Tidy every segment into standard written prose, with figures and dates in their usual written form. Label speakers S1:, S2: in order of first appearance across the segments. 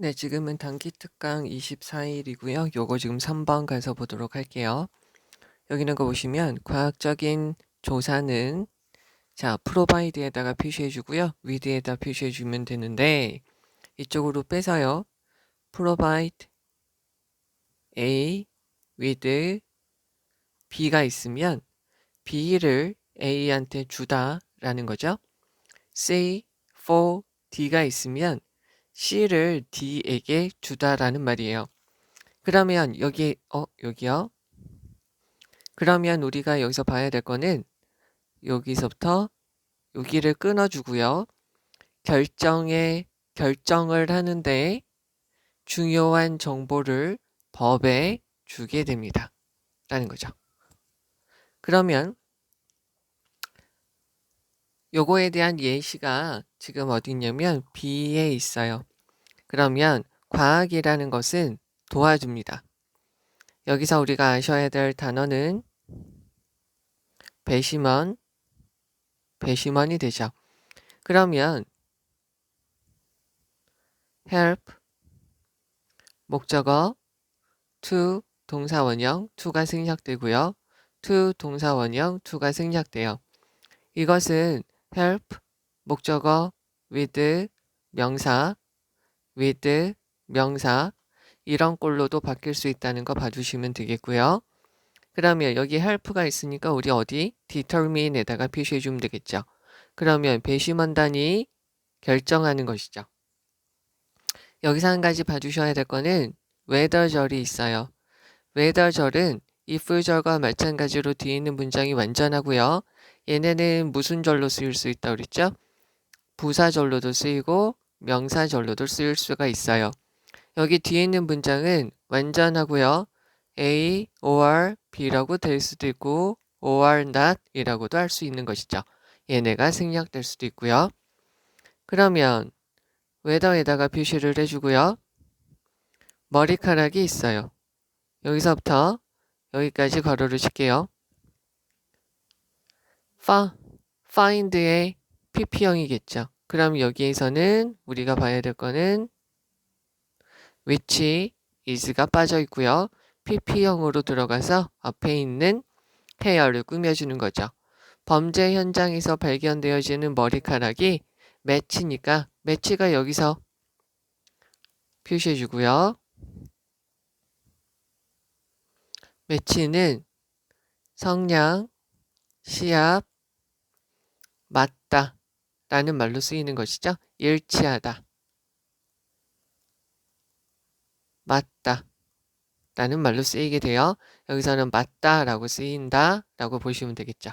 S1: 네, 지금은 단기 특강 24일이고요. 요거 지금 3번 가서 보도록 할게요. 여기 있는 거 보시면 과학적인 조사는 자, provide에다가 표시해 주고요. with에다 표시해 주면 되는데 이쪽으로 빼서요. provide A with B가 있으면 B를 A한테 주다라는 거죠. say for D가 있으면 C를 D에게 주다라는 말이에요. 그러면 여기요. 그러면 우리가 여기서 봐야 될 거는 여기서부터 여기를 끊어주고요. 결정을 하는데 중요한 정보를 법에 주게 됩니다. 라는 거죠. 그러면 요거에 대한 예시가 지금 어디 있냐면 B에 있어요. 그러면 과학이라는 것은 도와줍니다. 여기서 우리가 아셔야 될 단어는 배심원이 되죠. 그러면 help 목적어 to 동사원형 to가 생략되고요. to 동사원형 to가 생략돼요. 이것은 help 목적어 with 명사 이런 꼴로도 바뀔 수 있다는 거 봐주시면 되겠고요. 그러면 여기 help가 있으니까 우리 어디 determine에다가 표시해 주면 되겠죠. 그러면 배심원단이 결정하는 것이죠. 여기서 한 가지 봐주셔야 될 거는 whether절이 있어요. whether절은 if절과 마찬가지로 뒤에 있는 문장이 완전하고요. 얘네는 무슨 절로 쓰일 수 있다고 그랬죠? 부사절로도 쓰이고 명사절로도 쓰일 수가 있어요. 여기 뒤에 있는 문장은 완전하고요. A or B라고 될 수도 있고 or not 이라고도 할 수 있는 것이죠. 얘네가 생략될 수도 있고요. 그러면 whether에다가 표시를 해주고요. 머리카락이 있어요. 여기서부터 여기까지 괄호를 칠게요. find의 pp형이겠죠. 그럼 여기에서는 우리가 봐야 될 거는 which is가 빠져 있고요. pp형으로 들어가서 앞에 있는 hair를 꾸며주는 거죠. 범죄 현장에서 발견되어지는 머리카락이 매치니까 매치가 여기서 표시해 주고요. 매치는 성량, 시합, 맞다 라는 말로 쓰이는 것이죠. 일치하다, 맞다 라는 말로 쓰이게 돼요. 여기서는 맞다 라고 쓰인다 라고 보시면 되겠죠.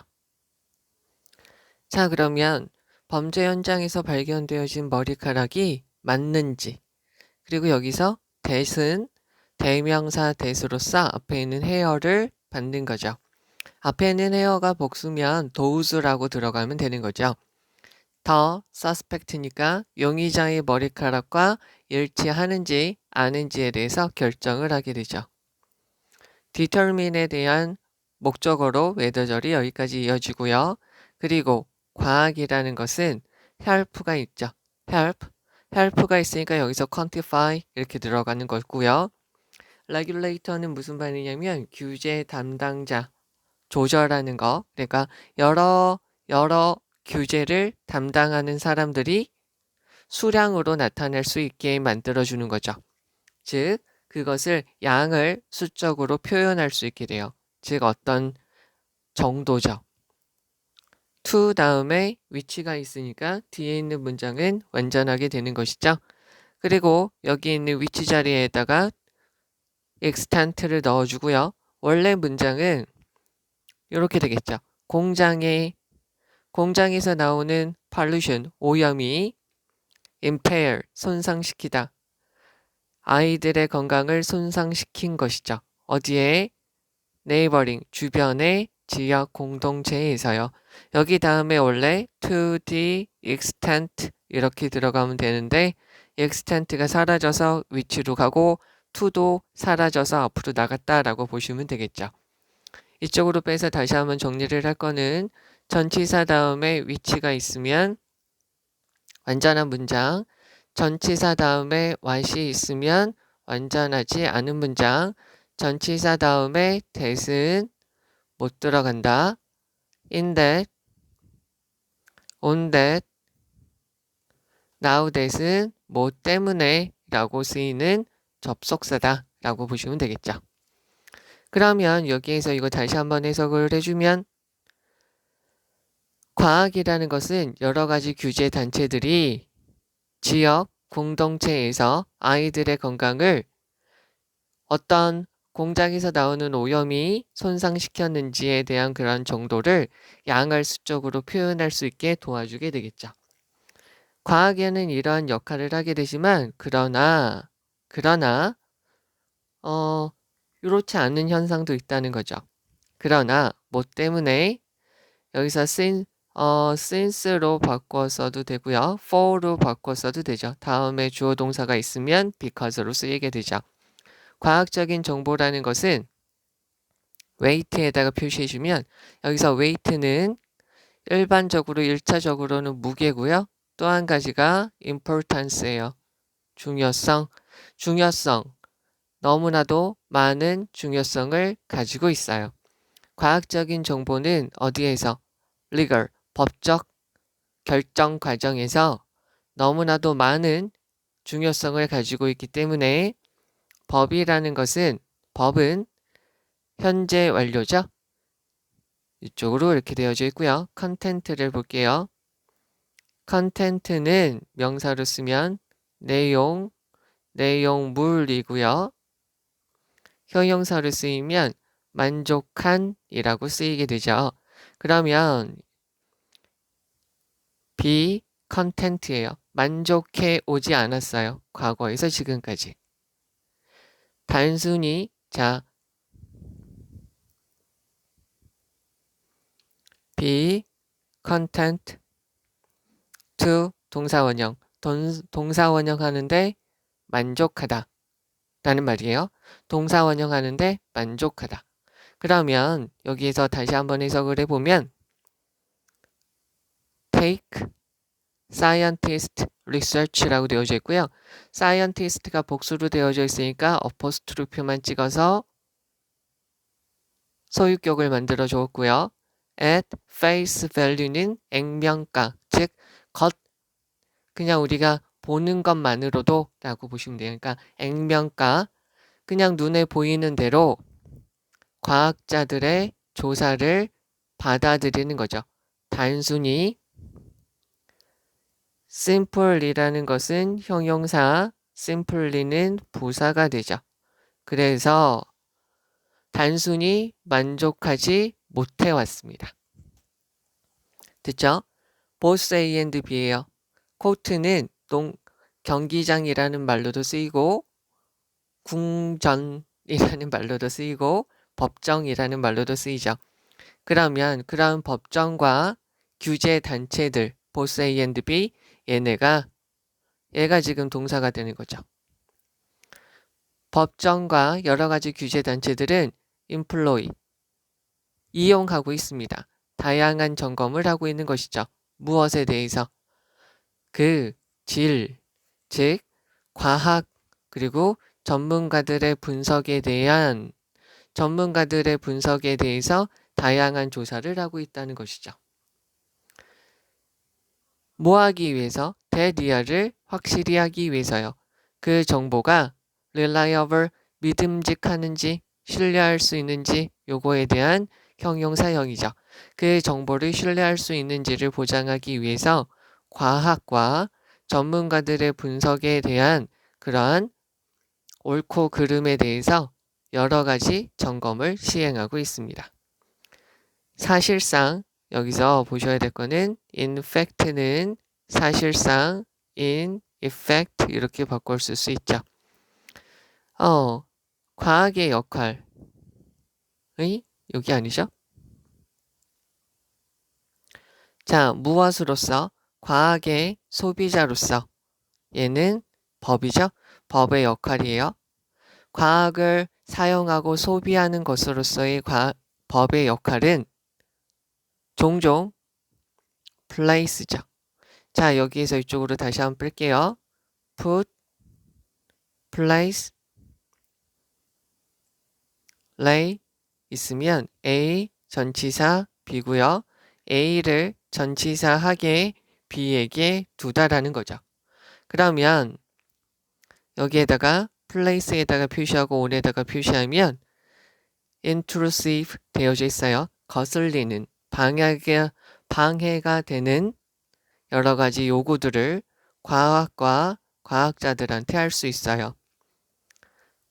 S1: 자, 그러면 범죄 현장에서 발견되어진 머리카락이 맞는지, 그리고 여기서 that은 대명사 that으로서 앞에 있는 hair를 받는 거죠. 앞에 있는 hair가 복수면 those라고 들어가면 되는 거죠. 더 suspect니까 용의자의 머리카락과 일치하는지 아닌지에 대해서 결정을 하게 되죠. determine에 대한 목적어로 whether절이 여기까지 이어지고요. 그리고 과학이라는 것은 help가 있죠. help가 있으니까 여기서 quantify 이렇게 들어가는 거고요. regulator는 무슨 말이냐면 규제 담당자, 조절하는 거. 그러니까 여러 규제를 담당하는 사람들이 수량으로 나타낼 수 있게 만들어주는 거죠. 즉 그것을 양을 수적으로 표현할 수 있게 돼요. 즉 어떤 정도죠. to 다음에 which가 있으니까 뒤에 있는 문장은 완전하게 되는 것이죠. 그리고 여기 있는 which 자리에다가 extent를 넣어주고요. 원래 문장은 이렇게 되겠죠. 공장에서 나오는 pollution, 오염이 impair, 손상시키다. 아이들의 건강을 손상시킨 것이죠. 어디에? neighboring, 주변의 지역 공동체에서요. 여기 다음에 원래 to the extent 이렇게 들어가면 되는데 extent가 사라져서 위치로 가고 to도 사라져서 앞으로 나갔다라고 보시면 되겠죠. 이쪽으로 빼서 다시 한번 정리를 할 거는 전치사 다음에 위치가 있으면 완전한 문장, 전치사 다음에 what이 있으면 완전하지 않은 문장. 전치사 다음에 that은 못 들어간다. in that, on that, now that은 뭐 때문에 라고 쓰이는 접속사다 라고 보시면 되겠죠. 그러면 여기에서 이거 다시 한번 해석을 해주면 과학이라는 것은 여러 가지 규제 단체들이 지역, 공동체에서 아이들의 건강을 어떤 공장에서 나오는 오염이 손상시켰는지에 대한 그런 정도를 양할수적으로 표현할 수 있게 도와주게 되겠죠. 과학에는 이러한 역할을 하게 되지만 그러나 이렇지 않은 현상도 있다는 거죠. 그러나 뭐 때문에 여기서 since로 바꿔서도 되고요. for로 바꿔서도 되죠. 다음에 주어 동사가 있으면 because로 쓰이게 되죠. 과학적인 정보라는 것은 weight에다가 표시해주면 여기서 weight는 일반적으로 1차적으로는 무게고요. 또 한 가지가 importance예요. 중요성. 너무나도 많은 중요성을 가지고 있어요. 과학적인 정보는 어디에서? legal, 법적 결정 과정에서 너무나도 많은 중요성을 가지고 있기 때문에 법은 현재 완료죠. 이쪽으로 이렇게 되어져 있고요. 컨텐트를 볼게요. 컨텐트는 명사로 쓰면 내용물이고요. 형용사로 쓰이면 만족한이라고 쓰이게 되죠. 그러면 be content예요. 만족해 오지 않았어요. 과거에서 지금까지. 단순히 be content to 동사원형. 동사원형 하는데 만족하다 라는 말이에요. 동사원형 하는데 만족하다. 그러면 여기에서 다시 한번 해석을 해보면 take scientist research라고 되어져 있고요. scientist가 복수로 되어져 있으니까 어포스트로피만 찍어서 소유격을 만들어 주었고요. at face value는 액면가, 즉 그냥 우리가 보는 것만으로도 라고 보시면 돼요. 그러니까 액면가, 그냥 눈에 보이는 대로 과학자들의 조사를 받아들이는 거죠. 단순히 simple이라는 것은 형용사, simply는 부사가 되죠. 그래서 단순히 만족하지 못해 왔습니다. 됐죠? both A and B예요. 코트는 경기장이라는 말로도 쓰이고 궁전이라는 말로도 쓰이고 법정이라는 말로도 쓰이죠. 그러면 그런 법정과 규제 단체들 both A and B 얘가 지금 동사가 되는 거죠. 법정과 여러 가지 규제 단체들은 employ 이용하고 있습니다. 다양한 점검을 하고 있는 것이죠. 무엇에 대해서? 그 질, 즉 과학 그리고 전문가들의 분석에 대해서 다양한 조사를 하고 있다는 것이죠. 뭐 하기 위해서? 대리아를 확실히 하기 위해서요. 그 정보가 reliable, 믿음직하는지 신뢰할 수 있는지 요거에 대한 형용사형이죠. 그 정보를 신뢰할 수 있는지를 보장하기 위해서 과학과 전문가들의 분석에 대한 그러한 옳고 그름에 대해서 여러 가지 점검을 시행하고 있습니다. 사실상 여기서 보셔야 될 거는 in fact는 사실상 in effect 이렇게 바꿔 쓸 수 있죠. 과학의 역할의 여기 아니죠? 자, 무엇으로서? 과학의 소비자로서. 얘는 법이죠? 법의 역할이에요. 과학을 사용하고 소비하는 것으로서의 법의 역할은 종종 place죠. 자, 여기에서 이쪽으로 다시 한번 뺄게요. put, place, lay 있으면 A 전치사 B고요. A를 전치사하게 B에게 두다라는 거죠. 그러면 여기에다가 place에다가 표시하고 on에다가 표시하면 intrusive 되어져 있어요. 거슬리는 방해가 되는 여러 가지 요구들을 과학과 과학자들한테 할 수 있어요.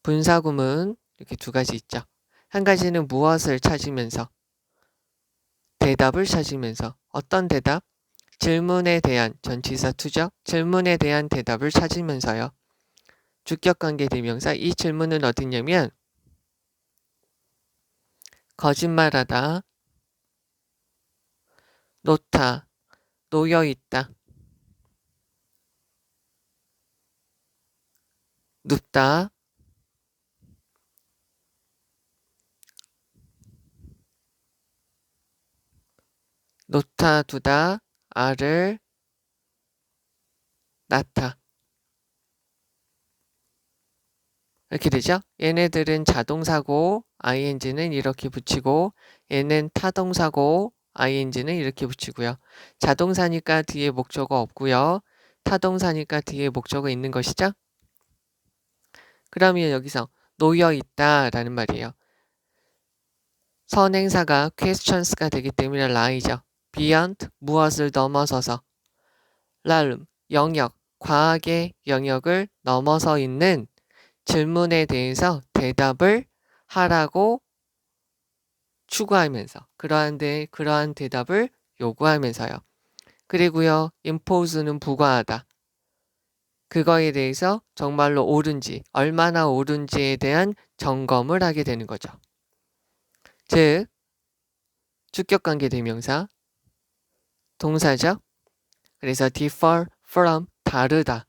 S1: 분사구문 이렇게 두 가지 있죠. 한 가지는 무엇을 찾으면서 대답을 찾으면서 어떤 대답? 질문에 대한 전치사 투죠. 질문에 대한 대답을 찾으면서요. 주격관계 대명사 이 질문은 어디냐면 거짓말하다, 놓다, 놓여있다, 눕다, 놓다, 두다, 알을 낳다 이렇게 되죠. 얘네들은 자동사고 ing는 이렇게 붙이고 얘는 타동사고 ing는 이렇게 붙이고요. 자동사니까 뒤에 목적어 없고요. 타동사니까 뒤에 목적어 있는 것이죠. 그러면 여기서 놓여있다 라는 말이에요. 선행사가 questions가 되기 때문에 lie죠. beyond 무엇을 넘어서서 realm 영역 과학의 영역을 넘어서 있는 질문에 대해서 대답을 하라고 추구하면서 그러한 대답을 요구하면서요. 그리고요. impose는 부과하다. 그거에 대해서 정말로 옳은지 얼마나 옳은지에 대한 점검을 하게 되는 거죠. 즉 주격관계 대명사 동사죠. 그래서 differ from 다르다.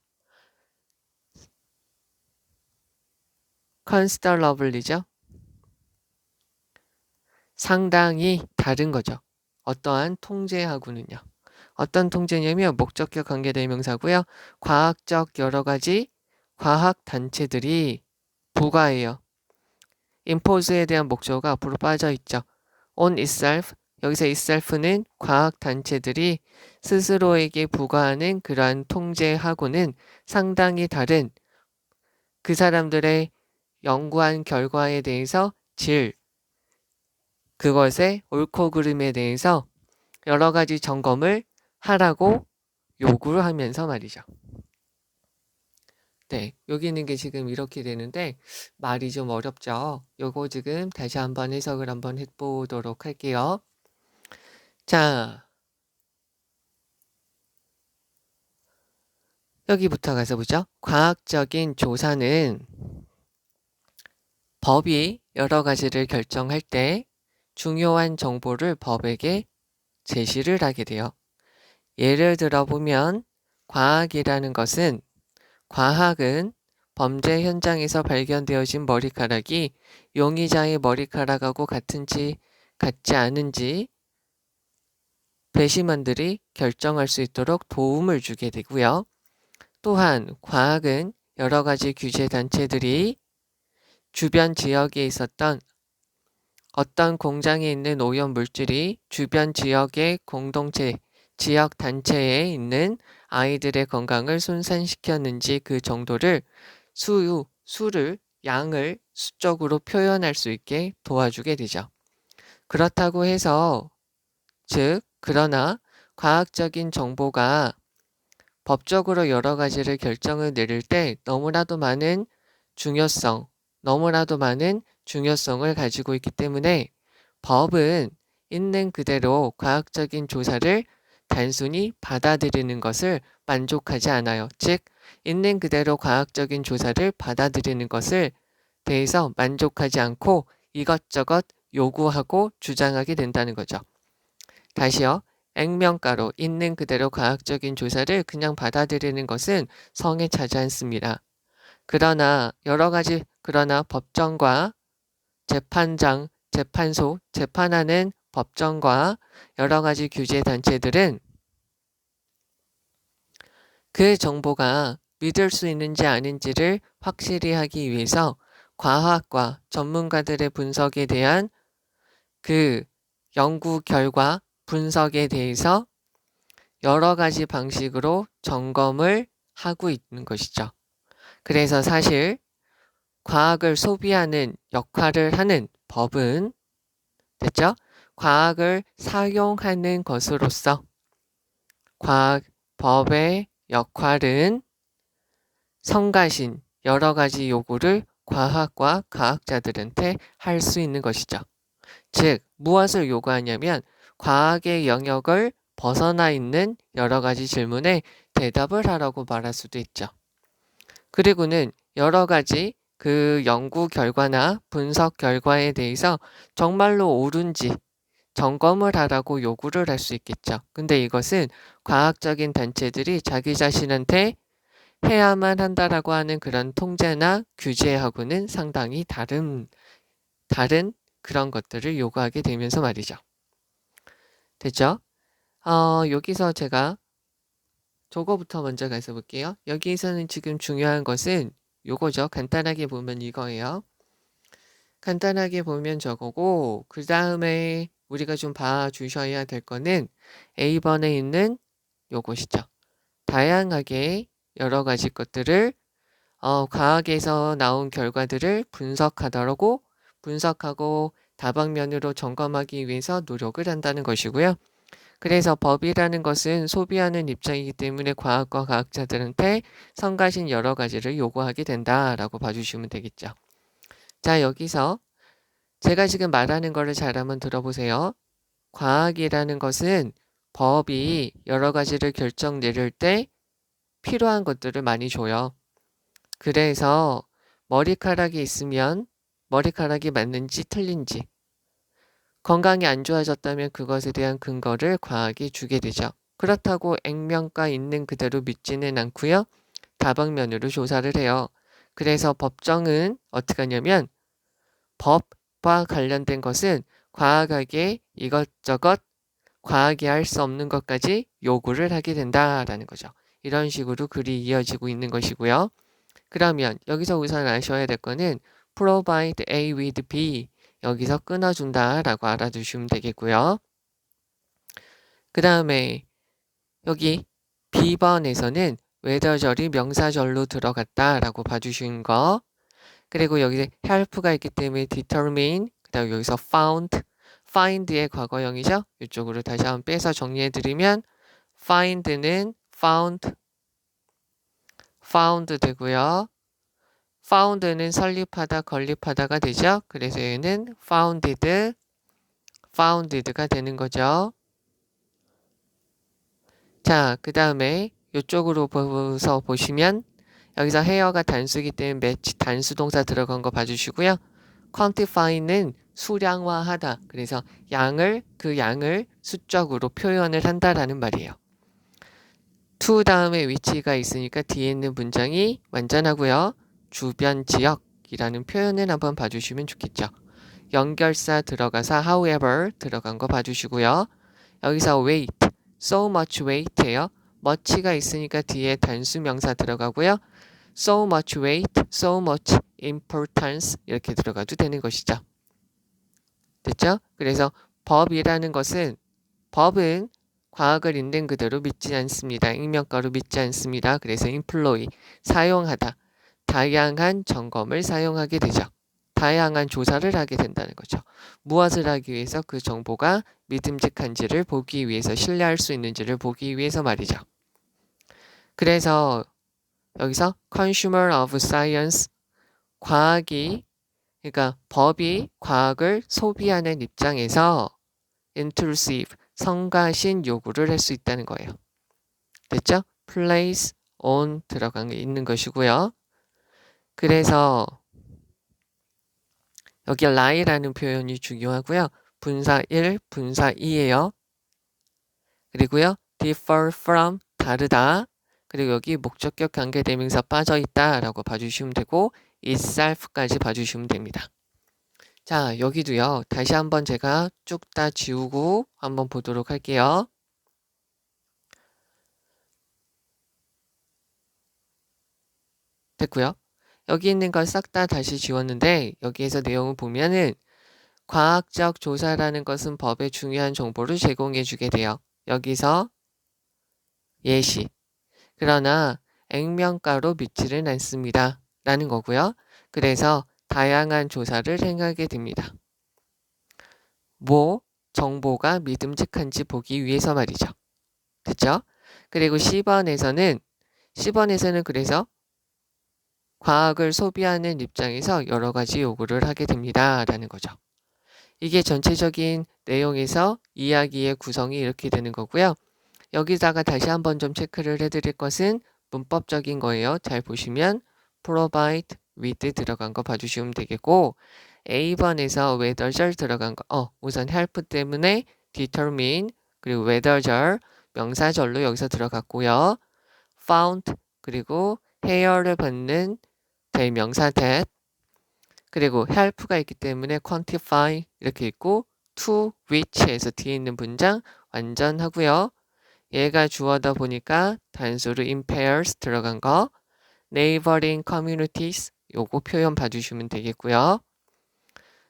S1: considerably죠. 상당히 다른 거죠. 어떠한 통제하고는요. 어떤 통제냐면 목적격 관계 대명사고요. 과학적 여러 가지 과학 단체들이 부과해요. impose에 대한 목적어가 앞으로 빠져 있죠. on itself 여기서 itself는 과학 단체들이 스스로에게 부과하는 그러한 통제하고는 상당히 다른 그 사람들의 연구한 결과에 대해서 그것의 옳고 그름에 대해서 여러 가지 점검을 하라고 요구를 하면서 말이죠. 네, 여기 있는 게 지금 이렇게 되는데 말이 좀 어렵죠. 요거 지금 다시 한번 해석을 한번 해보도록 할게요. 자, 여기부터 가서 보죠. 과학적인 조사는 법이 여러 가지를 결정할 때 중요한 정보를 법에게 제시를 하게 돼요. 예를 들어 보면 과학은 범죄 현장에서 발견되어진 머리카락이 용의자의 머리카락하고 같은지 같지 않은지 배심원들이 결정할 수 있도록 도움을 주게 되고요. 또한 과학은 여러 가지 규제 단체들이 주변 지역에 있었던 어떤 공장에 있는 오염 물질이 주변 지역의 공동체, 지역 단체에 있는 아이들의 건강을 손상시켰는지 그 정도를 양을 수적으로 표현할 수 있게 도와주게 되죠. 그렇다고 해서 그러나 과학적인 정보가 법적으로 여러 가지를 결정을 내릴 때 너무나도 많은 중요성을 가지고 있기 때문에 법은 있는 그대로 과학적인 조사를 단순히 받아들이는 것을 만족하지 않아요. 즉, 있는 그대로 과학적인 조사를 받아들이는 것을 대해서 만족하지 않고 이것저것 요구하고 주장하게 된다는 거죠. 다시요. 액면가로 있는 그대로 과학적인 조사를 그냥 받아들이는 것은 성에 차지 않습니다. 그러나 법정과 재판하는 법정과 여러 가지 규제 단체들은 그 정보가 믿을 수 있는지 아닌지를 확실히 하기 위해서 과학과 전문가들의 분석에 대한 그 연구 결과 분석에 대해서 여러 가지 방식으로 점검을 하고 있는 것이죠. 그래서 사실 과학을 소비하는 역할을 하는 법은 됐죠? 과학을 사용하는 것으로서 과학 법의 역할은 성가신 여러 가지 요구를 과학과 과학자들한테 할 수 있는 것이죠. 즉, 무엇을 요구하냐면 과학의 영역을 벗어나 있는 여러 가지 질문에 대답을 하라고 말할 수도 있죠. 그리고는 여러 가지 그 연구 결과나 분석 결과에 대해서 정말로 옳은지 점검을 하라고 요구를 할 수 있겠죠. 근데 이것은 과학적인 단체들이 자기 자신한테 해야만 한다라고 하는 그런 통제나 규제하고는 상당히 다른 그런 것들을 요구하게 되면서 말이죠. 됐죠? 여기서 제가 저거부터 먼저 가서 볼게요. 여기에서는 지금 중요한 것은 요거죠. 간단하게 보면 이거예요. 간단하게 보면 저거고 그 다음에 우리가 좀 봐주셔야 될 거는 A번에 있는 요것이죠. 다양하게 여러 가지 것들을 과학에서 나온 결과들을 분석하고 다방면으로 점검하기 위해서 노력을 한다는 것이고요. 그래서 법이라는 것은 소비하는 입장이기 때문에 과학과 과학자들한테 성가신 여러 가지를 요구하게 된다라고 봐주시면 되겠죠. 자, 여기서 제가 지금 말하는 거를 잘 한번 들어보세요. 과학이라는 것은 법이 여러 가지를 결정 내릴 때 필요한 것들을 많이 줘요. 그래서 머리카락이 있으면 머리카락이 맞는지 틀린지, 건강이 안 좋아졌다면 그것에 대한 근거를 과학이 주게 되죠. 그렇다고 액면가 있는 그대로 믿지는 않고요. 다방면으로 조사를 해요. 그래서 법정은 어떻게 하냐면 법과 관련된 것은 과학에게 이것저것 과학이 할 수 없는 것까지 요구를 하게 된다라는 거죠. 이런 식으로 글이 이어지고 있는 것이고요. 그러면 여기서 우선 아셔야 될 거는 provide A with B 여기서 끊어준다 라고 알아두시면 되겠고요. 그 다음에 여기 B번에서는 whether절이 명사절로 들어갔다 라고 봐주신 거, 그리고 여기 help가 있기 때문에 determine, 그 다음에 여기서 find의 과거형이죠. 이쪽으로 다시 한번 빼서 정리해드리면 find는 found 되고요. found는 설립하다, 건립하다가 되죠. 그래서 얘는 founded가 되는 거죠. 자, 그 다음에 이쪽으로 보시면 여기서 here가 단수이기 때문에 match 단수 동사 들어간 거 봐주시고요. quantify는 수량화하다. 그래서 그 양을 수적으로 표현을 한다라는 말이에요. to 다음에 위치가 있으니까 뒤에 있는 문장이 완전하고요. 주변 지역이라는 표현을 한번 봐주시면 좋겠죠. 연결사 들어가서 however 들어간 거 봐주시고요. 여기서 weight, so much weight예요. much가 있으니까 뒤에 단수 명사 들어가고요. so much weight, so much importance 이렇게 들어가도 되는 것이죠. 됐죠? 그래서 법은 과학을 있는 그대로 믿지 않습니다. 익명가로 믿지 않습니다. 그래서 employ, 사용하다. 다양한 점검을 사용하게 되죠. 다양한 조사를 하게 된다는 거죠. 무엇을 하기 위해서? 그 정보가 믿음직한지를 보기 위해서, 신뢰할 수 있는지를 보기 위해서 말이죠. 그래서 여기서 consumer of science, 그러니까 법이 과학을 소비하는 입장에서 intrusive, 성가신 요구를 할 수 있다는 거예요. 됐죠? place on 들어간 게 있는 것이고요. 그래서 여기 lie라는 표현이 중요하고요. 분사 1, 분사 2예요. 그리고요. differ from, 다르다. 그리고 여기 목적격 관계대명사 빠져있다 라고 봐주시면 되고 itself까지 봐주시면 됩니다. 자, 여기도요. 다시 한번 제가 쭉 다 지우고 한번 보도록 할게요. 됐고요. 여기 있는 걸 싹 다 다시 지웠는데 여기에서 내용을 보면은 과학적 조사라는 것은 법에 중요한 정보를 제공해 주게 돼요. 여기서 예시. 그러나 액면가로 믿지는 않습니다. 라는 거고요. 그래서 다양한 조사를 행하게 됩니다. 뭐 정보가 믿음직한지 보기 위해서 말이죠. 됐죠? 그리고 10번에서는 그래서 과학을 소비하는 입장에서 여러 가지 요구를 하게 됩니다. 라는 거죠. 이게 전체적인 내용에서 이야기의 구성이 이렇게 되는 거고요. 여기다가 다시 한번 좀 체크를 해드릴 것은 문법적인 거예요. 잘 보시면 provide with 들어간 거 봐주시면 되겠고 A번에서 whether 들어간 거 우선 help 때문에 determine 그리고 whether 명사절로 여기서 들어갔고요. found 그리고 here를 받는 대명사 that 그리고 help가 있기 때문에 quantify 이렇게 있고 to which에서 뒤에 있는 문장 완전하고요. 얘가 주어다 보니까 단수로 impairs 들어간 거 neighboring communities 요거 표현 봐주시면 되겠고요.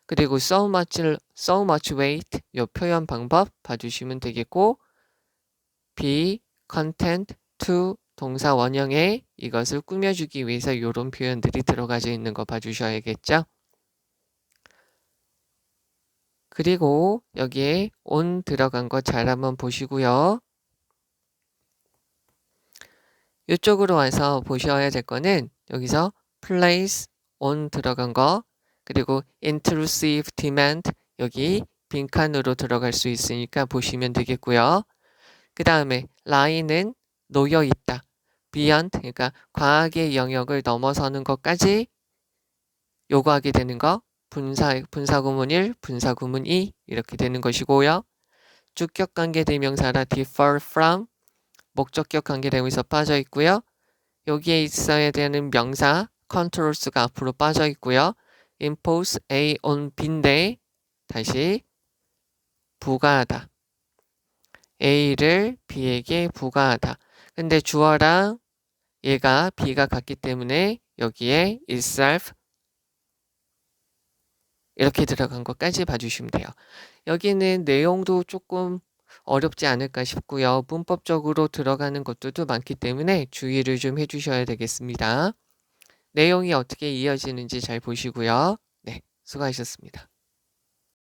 S1: 그리고 so much weight 요 표현 방법 봐주시면 되겠고 be content to 동사 원형에 이것을 꾸며주기 위해서 이런 표현들이 들어가져 있는 거 봐주셔야겠죠. 그리고 여기에 on 들어간 거 잘 한번 보시고요. 이쪽으로 와서 보셔야 될 거는 여기서 place on 들어간 거 그리고 intrusive demand 여기 빈칸으로 들어갈 수 있으니까 보시면 되겠고요. 그 다음에 lie는 놓여 있다. beyond 그러니까 과학의 영역을 넘어서는 것까지 요구하게 되는 거 분사구문 1, 분사구문 2 이렇게 되는 것이고요. 주격관계 대명사라 differ from 목적격 관계대명사 빠져 있고요. 여기에 있어야 되는 명사 controls가 앞으로 빠져 있고요. impose A on B인데 다시 부과하다. A를 B에게 부과하다. 근데 주어랑 얘가 B가 같기 때문에 여기에 itself 이렇게 들어간 것까지 봐주시면 돼요. 여기는 내용도 조금 어렵지 않을까 싶고요. 문법적으로 들어가는 것들도 많기 때문에 주의를 좀 해주셔야 되겠습니다. 내용이 어떻게 이어지는지 잘 보시고요. 네, 수고하셨습니다.